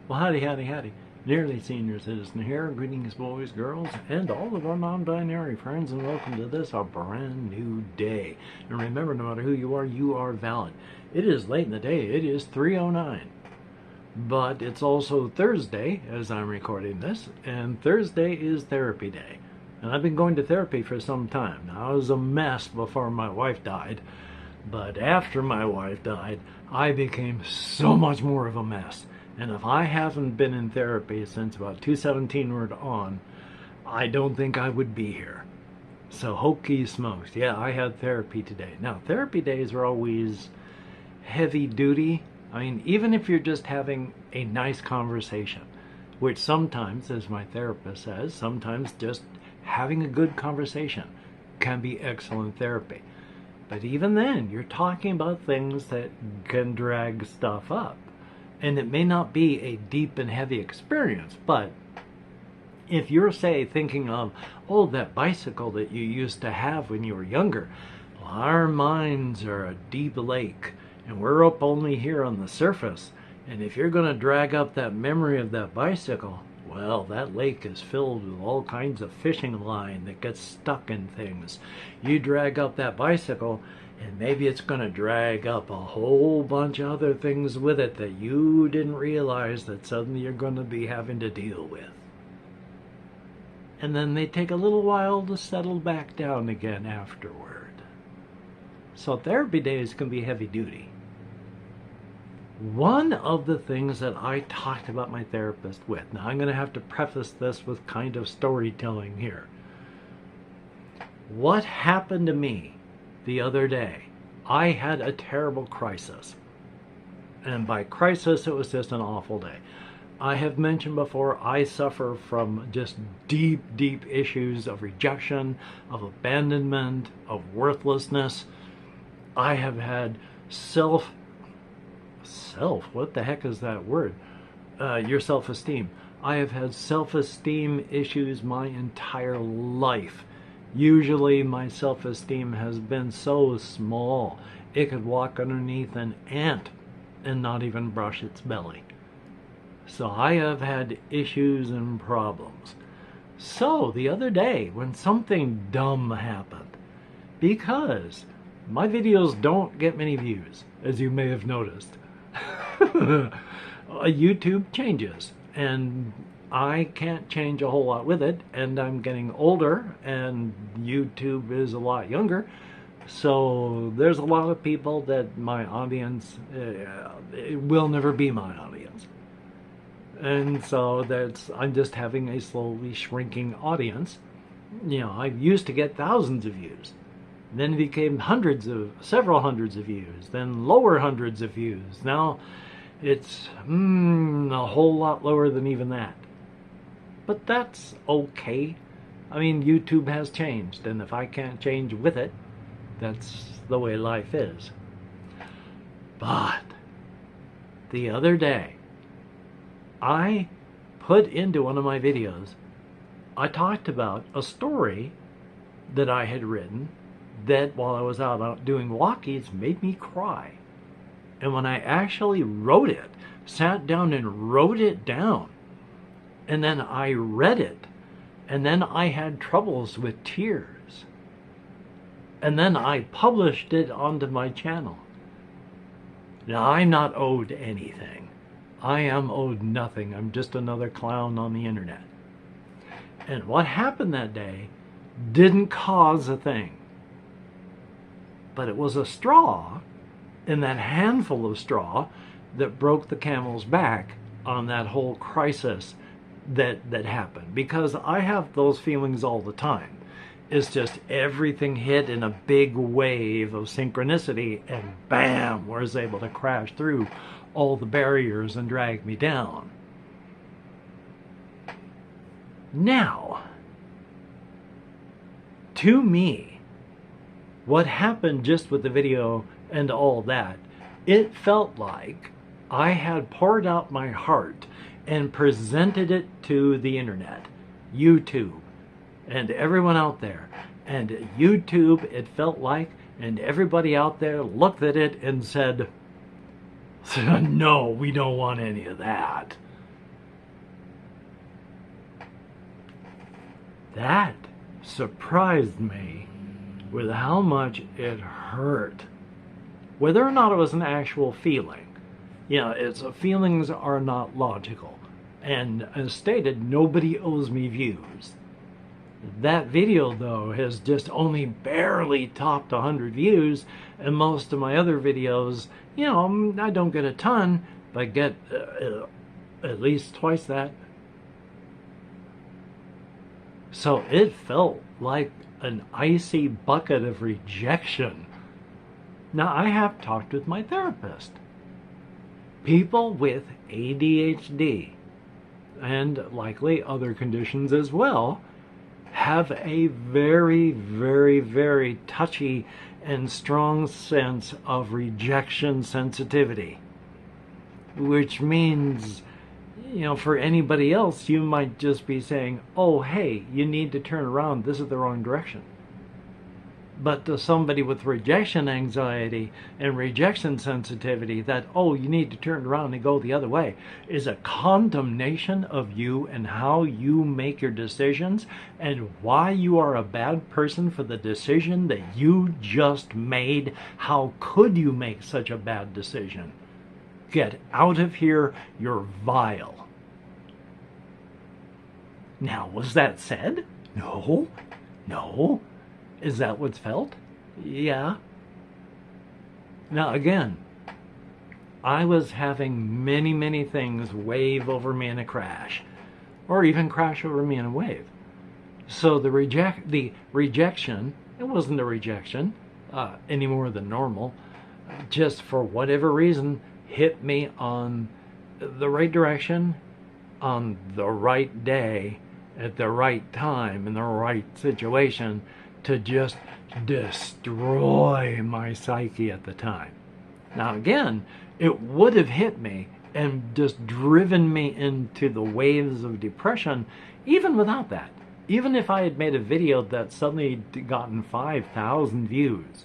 Well, howdy, howdy, howdy. Nearly senior citizen here. Greetings, boys, girls, and all of our non-binary friends, and welcome to this, our brand new day. And remember, no matter who you are valid. It is late in the day. It is 3:09. But it's also Thursday, as I'm recording this, and Thursday is therapy day. And I've been going to therapy for some time. Now, I was a mess before my wife died, but after my wife died, I became so much more of a mess. And if I haven't been in therapy since about 217 word on, I don't think I would be here. So hokey smokes. Yeah, I had therapy today. Now, therapy days are always heavy duty. I mean, even if you're just having a nice conversation, which sometimes, as my therapist says, sometimes just having a good conversation can be excellent therapy. But even then, you're talking about things that can drag stuff up. And it may not be a deep and heavy experience, but if you're, say, thinking of, oh, that bicycle that you used to have when you were younger, well, our minds are a deep lake, and we're up only here on the surface. And if you're going to drag up that memory of that bicycle, well, that lake is filled with all kinds of fishing line that gets stuck in things. You drag up that bicycle, and maybe it's going to drag up a whole bunch of other things with it that you didn't realize that suddenly you're going to be having to deal with. And then they take a little while to settle back down again afterward. So therapy days can be heavy duty. One of the things that I talked about my therapist with, now I'm going to have to preface this with kind of storytelling here. What happened to me the other day? I had a terrible crisis. And by crisis, it was just an awful day. I have mentioned before, I suffer from just deep, deep issues of rejection, of abandonment, of worthlessness. I have had what the heck is that word? Your self-esteem. I have had self-esteem issues my entire life. Usually my self-esteem has been so small, it could walk underneath an ant and not even brush its belly. So I have had issues and problems. So the other day, when something dumb happened, because my videos don't get many views, as you may have noticed, YouTube changes, and I can't change a whole lot with it, and I'm getting older, and YouTube is a lot younger, so there's a lot of people that my audience will never be my audience. And so I'm just having a slowly shrinking audience. You know, I used to get thousands of views. Then it became several hundreds of views, then lower hundreds of views. Now it's a whole lot lower than even that. But that's okay. I mean, YouTube has changed, and if I can't change with it, that's the way life is. But the other day, I put into one of my videos, I talked about a story that I had written that while I was out doing walkies made me cry. And when I actually wrote it, sat down and wrote it down, and then I read it, and then I had troubles with tears, and then I published it onto my channel. Now, I'm not owed anything. I am owed nothing. I'm just another clown on the internet. And what happened that day didn't cause a thing. But it was a straw in that handful of straw that broke the camel's back on that whole crisis that happened. Because I have those feelings all the time. It's just everything hit in a big wave of synchronicity, and bam, was able to crash through all the barriers and drag me down. Now, to me, what happened just with the video and all that, it felt like I had poured out my heart and presented it to the internet, YouTube, and everyone out there. And YouTube, it felt like, and everybody out there looked at it and said, no, we don't want any of that. That surprised me with how much it hurt. Whether or not it was an actual feeling. Feelings are not logical. And as stated, nobody owes me views. That video, though, has just only barely topped 100 views, and most of my other videos, I don't get a ton, but get at least twice that. So it felt like an icy bucket of rejection. Now, I have talked with my therapist. People with ADHD, and likely other conditions as well, have a very, very, very touchy and strong sense of rejection sensitivity. Which means, for anybody else, you might just be saying, oh, hey, you need to turn around, this is the wrong direction. But to somebody with rejection anxiety and rejection sensitivity, that, oh, you need to turn around and go the other way, is a condemnation of you and how you make your decisions and why you are a bad person for the decision that you just made. How could you make such a bad decision? Get out of here, you're vile. Now, was that said? No. Is that what's felt? Yeah. Now, again, I was having many, many things wave over me in a crash, or even crash over me in a wave. So the rejection, it wasn't a rejection any more than normal, just for whatever reason, hit me on the right direction, on the right day, at the right time, in the right situation, to just destroy my psyche at the time. Now again, it would have hit me and just driven me into the waves of depression even without that. Even if I had made a video that suddenly gotten 5,000 views,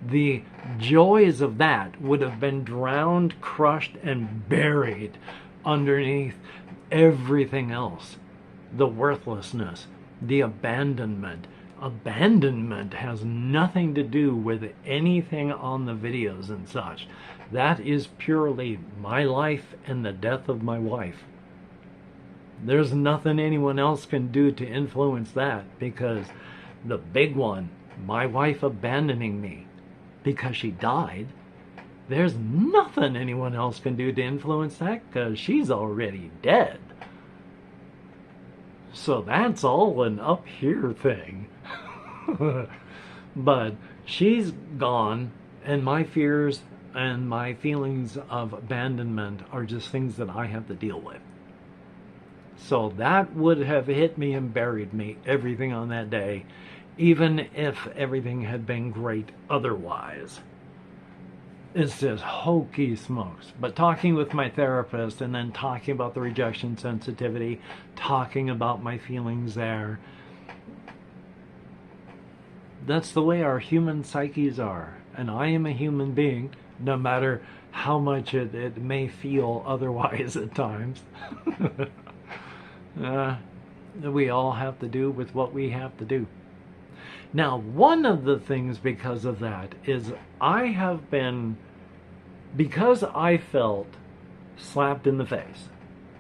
the joys of that would have been drowned, crushed, and buried underneath everything else. The worthlessness, the abandonment. Abandonment has nothing to do with anything on the videos and such. That is purely my life and the death of my wife. There's nothing anyone else can do to influence that, because the big one, my wife abandoning me because she died, there's nothing anyone else can do to influence that because she's already dead. So that's all an up here thing. But she's gone, and my fears and my feelings of abandonment are just things that I have to deal with. So that would have hit me and buried me, everything on that day, even if everything had been great otherwise. It's just hokey smokes. But talking with my therapist and then talking about the rejection sensitivity, talking about my feelings there, that's the way our human psyches are. And I am a human being, no matter how much it may feel otherwise at times. We all have to do with what we have to do. Now, one of the things because of that is because I felt slapped in the face.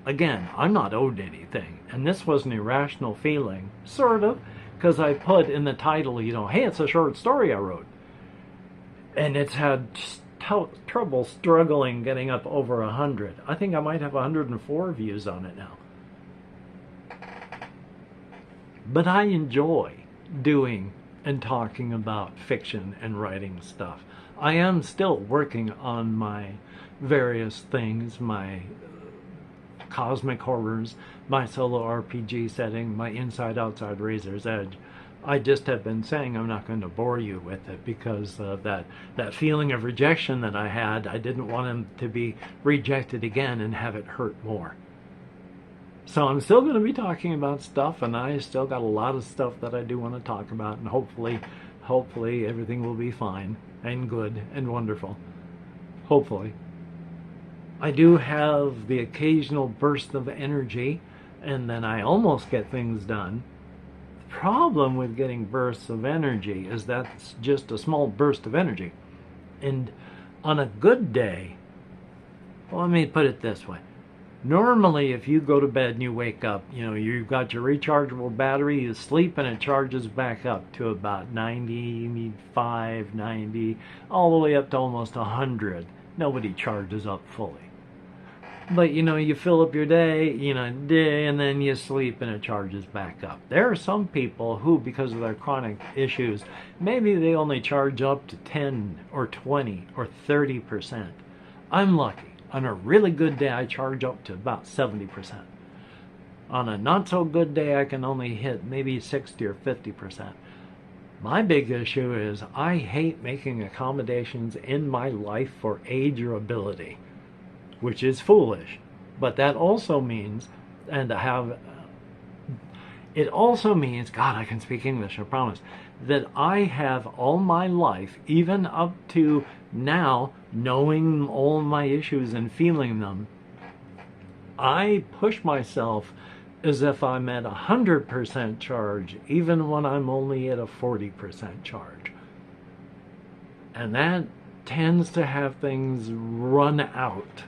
Again, I'm not owed anything, and this was an irrational feeling, sort of, because I put in the title, hey, it's a short story I wrote. And it's had trouble struggling getting up over 100. I think I might have 104 views on it now. But I enjoy doing and talking about fiction and writing stuff. I am still working on my various things, my cosmic horrors, my solo RPG setting, my inside-outside Razor's Edge. I just have been saying I'm not going to bore you with it because of that feeling of rejection that I had. I didn't want him to be rejected again and have it hurt more. So I'm still going to be talking about stuff, and I still got a lot of stuff that I do want to talk about, and hopefully everything will be fine and good and wonderful. Hopefully. I do have the occasional burst of energy, and then I almost get things done, problem with getting bursts of energy is that's just a small burst of energy. And on a good day, well, let me put it this way. Normally, if you go to bed and you wake up, you've got your rechargeable battery, you sleep and it charges back up to about 95, 90, all the way up to almost 100. Nobody charges up fully. But, you fill up your day, and then you sleep and it charges back up. There are some people who, because of their chronic issues, maybe they only charge up to 10 or 20 or 30%. I'm lucky. On a really good day, I charge up to about 70%. On a not so good day, I can only hit maybe 60 or 50%. My big issue is I hate making accommodations in my life for age or ability, which is foolish. But that also means, it also means, God, I can speak English, I promise, that I have all my life, even up to now, knowing all my issues and feeling them, I push myself as if I'm at 100% charge, even when I'm only at a 40% charge. And that tends to have things run out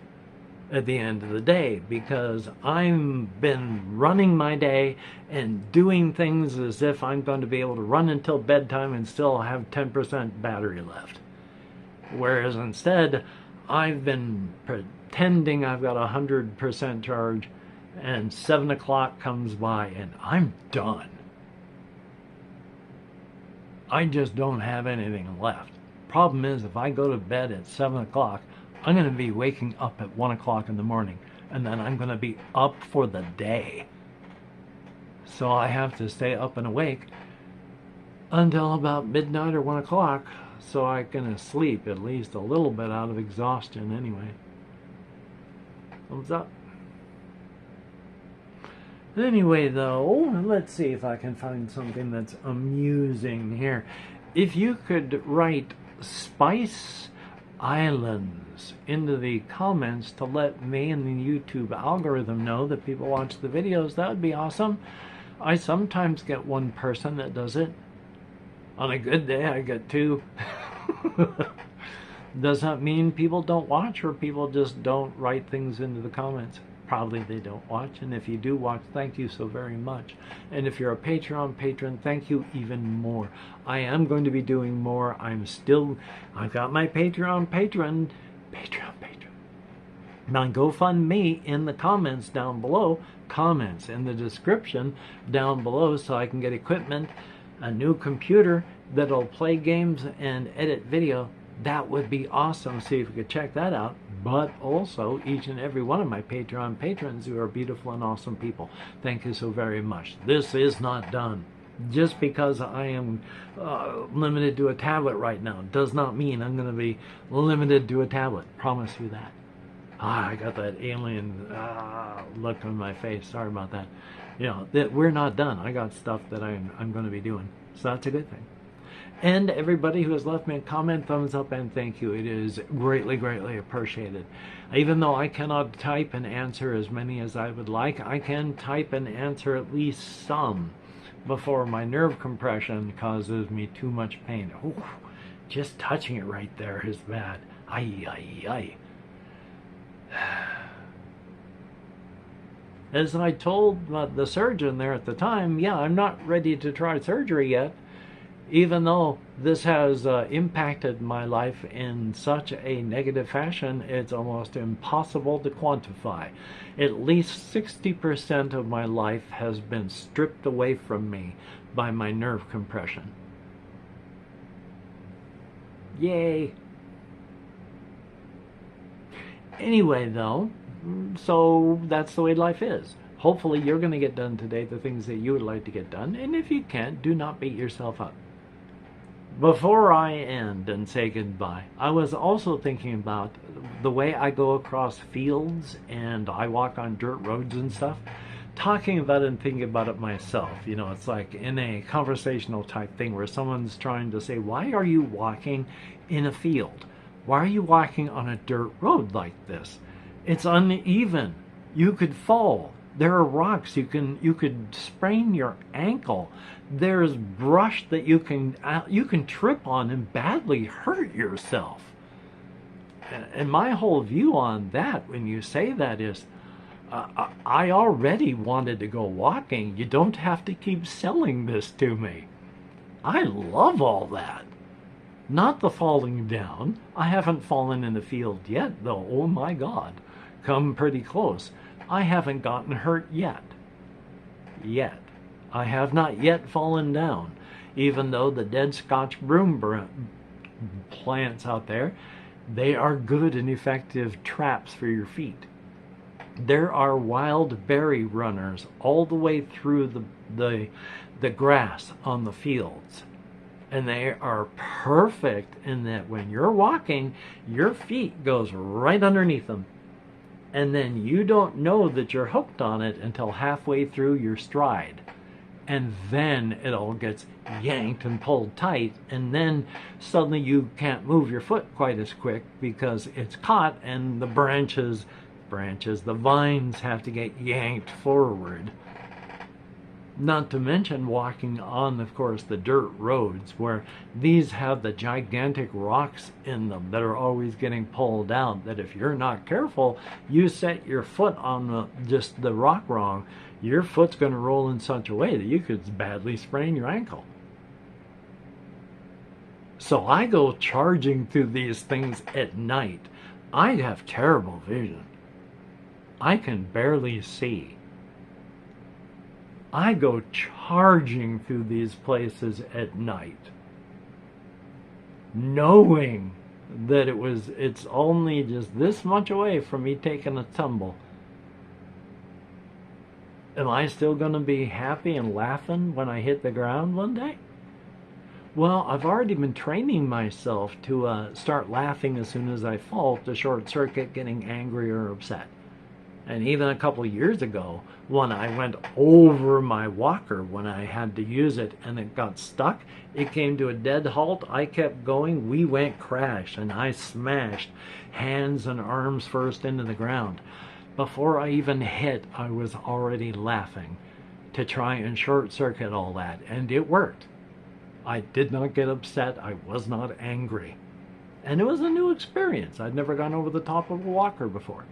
at the end of the day, because I've been running my day and doing things as if I'm going to be able to run until bedtime and still have 10% battery left. Whereas instead, I've been pretending I've got 100% charge, and 7 o'clock comes by and I'm done. I just don't have anything left. Problem is, if I go to bed at 7 o'clock, I'm going to be waking up at 1 o'clock in the morning, and then I'm going to be up for the day. So I have to stay up and awake until about midnight or 1 o'clock, so I can sleep at least a little bit out of exhaustion anyway. Thumbs up. Anyway, though, let's see if I can find something that's amusing here. If you could write Spice Islands into the comments to let me and the YouTube algorithm know that people watch the videos, that would be awesome. I sometimes get one person that does it. On a good day, I get 2. Does that mean people don't watch, or people just don't write things into the comments? Probably they don't watch, and if you do watch, thank you so very much. And if you're a Patreon patron, thank you even more. I am going to be doing more. I've got my Patreon patron, my GoFundMe in the comments down below, comments in the description down below, so I can get equipment, a new computer that'll play games and edit video. That would be awesome. See if you could check that out. But also each and every one of my Patreon patrons who are beautiful and awesome people. Thank you so very much. This is not done. Just because I am limited to a tablet right now does not mean I'm going to be limited to a tablet. Promise you that. I got that alien look on my face. Sorry about that. That we're not done. I got stuff that I'm going to be doing. So that's a good thing. And everybody who has left me a comment, thumbs up, and thank you. It is greatly, greatly appreciated. Even though I cannot type and answer as many as I would like, I can type and answer at least some before my nerve compression causes me too much pain. Ooh, just touching it right there is bad. Ay, ay, ay. As I told the surgeon there at the time, yeah, I'm not ready to try surgery yet. Even though this has impacted my life in such a negative fashion, it's almost impossible to quantify. At least 60% of my life has been stripped away from me by my nerve compression. Yay! Anyway, though, so that's the way life is. Hopefully you're going to get done today the things that you would like to get done, and if you can't, do not beat yourself up. Before I end and say goodbye, I was also thinking about the way I go across fields and I walk on dirt roads and stuff, talking about it and thinking about it myself. It's like in a conversational type thing where someone's trying to say, why are you walking in a field? Why are you walking on a dirt road like this? It's uneven. You could fall. There are rocks you could sprain your ankle. There's brush that you can trip on and badly hurt yourself. And my whole view on that, when you say that, is I already wanted to go walking. You don't have to keep selling this to me. I love all that. Not the falling down. I haven't fallen in the field yet, though. Oh my God. Come pretty close. I haven't gotten hurt yet. Yet. I have not yet fallen down, even though the dead Scotch broom plants out there, they are good and effective traps for your feet. There are wild berry runners all the way through the grass on the fields. And they are perfect in that when you're walking, your feet goes right underneath them. And then you don't know that you're hooked on it until halfway through your stride. And then it all gets yanked and pulled tight, and then suddenly you can't move your foot quite as quick because it's caught, and the the vines have to get yanked forward. Not to mention walking on, of course, the dirt roads where these have the gigantic rocks in them that are always getting pulled out, that if you're not careful, you set your foot on just the rock wrong, your foot's going to roll in such a way that you could badly sprain your ankle. So I go charging through these things at night. I have terrible vision. I can barely see. I go charging through these places at night, knowing that it's only just this much away from me taking a tumble. Am I still going to be happy and laughing when I hit the ground one day? Well, I've already been training myself to start laughing as soon as I fall, to short circuit getting angry or upset. And even a couple of years ago, when I went over my walker when I had to use it and it got stuck, it came to a dead halt. I kept going. We went crash, and I smashed hands and arms first into the ground. Before I even hit, I was already laughing to try and short circuit all that, and it worked. I did not get upset. I was not angry. And it was a new experience. I'd never gone over the top of a walker before.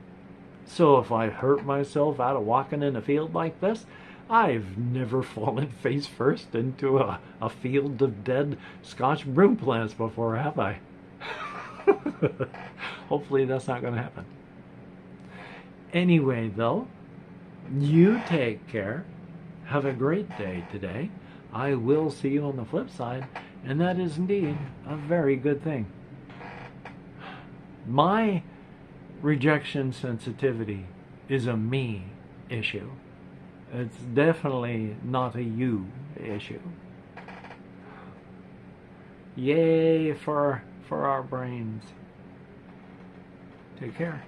So if I hurt myself out of walking in a field like this, I've never fallen face first into a field of dead Scotch broom plants before, have I? Hopefully that's not going to happen. Anyway, though, you take care. Have a great day today. I will see you on the flip side, and that is indeed a very good thing. My rejection sensitivity is a me issue. It's definitely not a you issue. Yay for our brains. Take care.